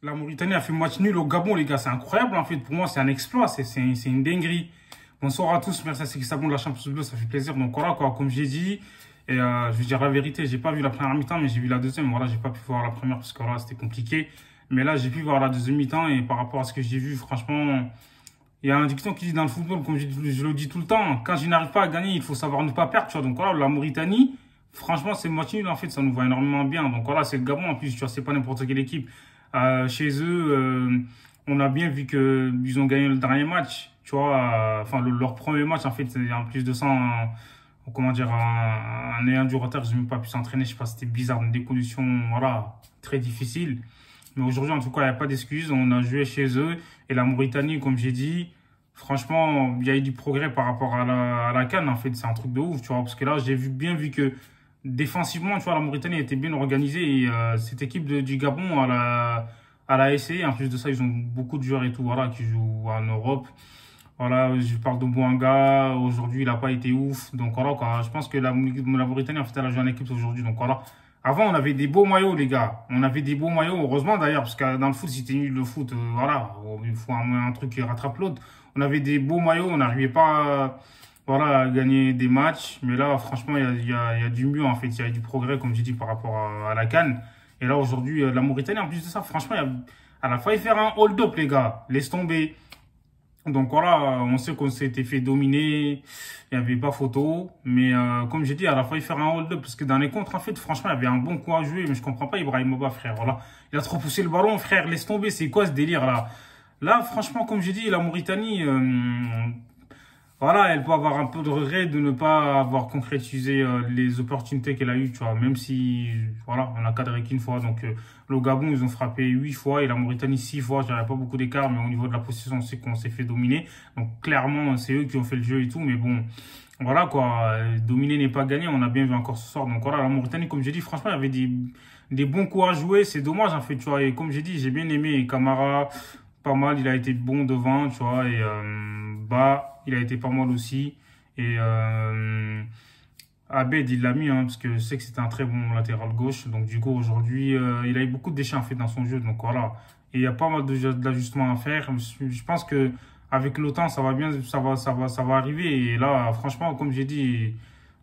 La Mauritanie a fait match nul au Gabon, les gars. C'est incroyable, en fait. Pour moi, c'est un exploit. C'est une dinguerie. Bonsoir à tous. Merci à ceux qui s'abonnent à la Champions Bleu. Ça fait plaisir. Donc, voilà, quoi. Comme j'ai dit, et je vais dire la vérité, j'ai pas vu la première mi-temps, mais j'ai vu la deuxième. Voilà, j'ai pas pu voir la première parce que voilà, c'était compliqué. Mais là, j'ai pu voir la deuxième mi-temps. Et par rapport à ce que j'ai vu, franchement, il y a un dicton qui dit dans le football, comme je le dis tout le temps, quand je n'arrive pas à gagner, il faut savoir ne pas perdre. Tu vois. Donc, voilà, la Mauritanie, franchement, c'est match nul. En fait, ça nous va énormément bien. Donc, voilà, c'est le Gabon. En plus, tu vois, c'est pas n'importe quelle équipe. Chez eux, on a bien vu que ils ont gagné le dernier match, tu vois, enfin leur premier match en fait, en plus de ça, comment dire, en ayant du retard, ils n'ont même pas pu s'entraîner, je sais pas, c'était bizarre, dans des conditions, voilà, très difficiles. Mais aujourd'hui, en tout cas, il n'y a pas d'excuses, on a joué chez eux, et la Mauritanie, comme j'ai dit, franchement, il y a eu du progrès par rapport à la CAN, en fait, c'est un truc de ouf, tu vois, parce que là, j'ai bien vu que défensivement, tu vois, la Mauritanie était bien organisée et cette équipe du Gabon, elle a essayé. En plus de ça, ils ont beaucoup de joueurs et tout, voilà, qui jouent en Europe. Voilà, je parle de Bouanga. Aujourd'hui, il n'a pas été ouf. Donc voilà, quoi. Je pense que la Mauritanie, en fait, elle a joué en équipe aujourd'hui. Donc voilà. Avant, on avait des beaux maillots, les gars. On avait des beaux maillots, heureusement d'ailleurs, parce que dans le foot, si t'es nul le foot, voilà, il faut un truc qui rattrape l'autre. On avait des beaux maillots, on n'arrivait pas voilà, gagner des matchs. Mais là, franchement, il y a du mieux, en fait. Il y a du progrès, comme j'ai dit, par rapport à la CAN. Et là, aujourd'hui, la Mauritanie, en plus de ça, franchement, elle a failli faire un hold-up, les gars. Laisse tomber. Donc voilà, on sait qu'on s'était fait dominer. Il n'y avait pas photo. Mais comme j'ai dit, elle a failli faire un hold-up. Parce que dans les contres, en fait, franchement, il y avait un bon coup à jouer. Mais je comprends pas Ibrahimovic, frère. Voilà. Il a trop poussé le ballon, frère. Laisse tomber. C'est quoi ce délire, là? Là, franchement, comme j'ai dit, la Mauritanie, voilà, elle peut avoir un peu de regret de ne pas avoir concrétisé les opportunités qu'elle a eues, tu vois, même si, voilà, on a cadré qu'une fois. Donc, le Gabon, ils ont frappé 8 fois et la Mauritanie 6 fois. Je dirais pas beaucoup d'écart, mais au niveau de la possession, on sait qu'on s'est fait dominer. Donc, clairement, c'est eux qui ont fait le jeu et tout, mais bon, voilà, quoi, dominer n'est pas gagné. On a bien vu encore ce soir. Donc, voilà, la Mauritanie, comme j'ai dit, franchement, il y avait des bons coups à jouer. C'est dommage, en fait, tu vois, et comme j'ai dit, j'ai bien aimé Camara, pas mal, il a été bon devant, tu vois, et il a été pas mal aussi. Et Abed, il l'a mis, hein, parce que je sais que c'était un très bon latéral gauche. Donc du coup, aujourd'hui, il a eu beaucoup de déchets en fait dans son jeu. Donc voilà. Et il y a pas mal d'ajustements à faire. Je pense que avec le temps, ça va bien, ça va arriver. Et là, franchement, comme j'ai dit,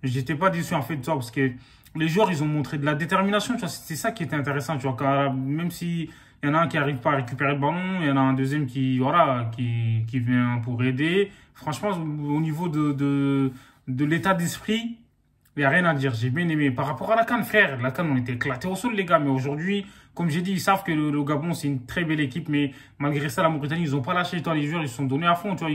j'étais pas déçu en fait de ça, parce que les joueurs, ils ont montré de la détermination. Tu vois, c'est ça qui était intéressant. Tu vois, même si il y en a un qui arrive pas à récupérer le ballon, il y en a un deuxième qui, voilà, qui vient pour aider. Franchement, au niveau de l'état d'esprit, il n'y a rien à dire. J'ai bien aimé. Par rapport à la CAN, frère, la CAN, on était éclatés au sol, les gars. Mais aujourd'hui, comme j'ai dit, ils savent que le Gabon, c'est une très belle équipe. Mais malgré ça, la Mauritanie, ils n'ont pas lâché. Toi, les joueurs, ils se sont donnés à fond. Tu vois,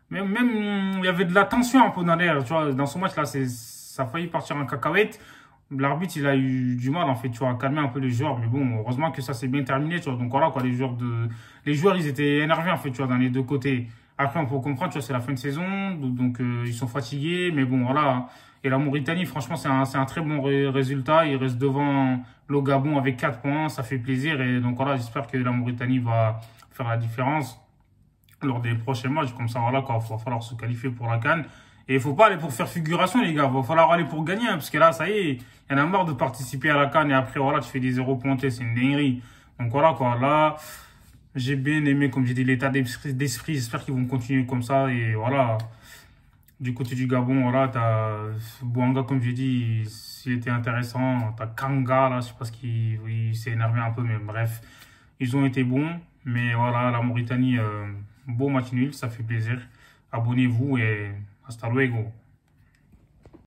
même, il y avait de la tension un peu dans l'air. Tu vois, dans ce match-là, ça a failli partir en cacahuète. L'arbitre, il a eu du mal, en fait, tu vois, à calmer un peu les joueurs. Mais bon, heureusement que ça s'est bien terminé, tu vois. Donc voilà, quoi, les joueurs, ils étaient énervés, en fait, tu vois, dans les deux côtés. Après, on peut comprendre, tu vois, c'est la fin de saison. Donc ils sont fatigués. Mais bon, voilà. Et la Mauritanie, franchement, c'est un très bon résultat. Il reste devant le Gabon avec 4 points. Ça fait plaisir. Et donc voilà, j'espère que la Mauritanie va faire la différence lors des prochains matchs. Comme ça, voilà, quoi, il va falloir se qualifier pour la CAN. Et il faut pas aller pour faire figuration, les gars. Il va falloir aller pour gagner, hein, parce que là, ça y est, il y en a marre de participer à la CAN et après, voilà, tu fais des zéros pointés. C'est une dinguerie. Donc voilà, quoi. Là, j'ai bien aimé, comme j'ai dit, l'état d'esprit. J'espère qu'ils vont continuer comme ça. Et voilà. Du côté du Gabon, voilà, t'as Bouanga, comme j'ai dit, s'il était intéressant. T'as Kanga, là, je sais pas ce il s'est énervé un peu, mais bref. Ils ont été bons. Mais voilà, la Mauritanie, beau match nul, ça fait plaisir. Abonnez-vous et hasta luego.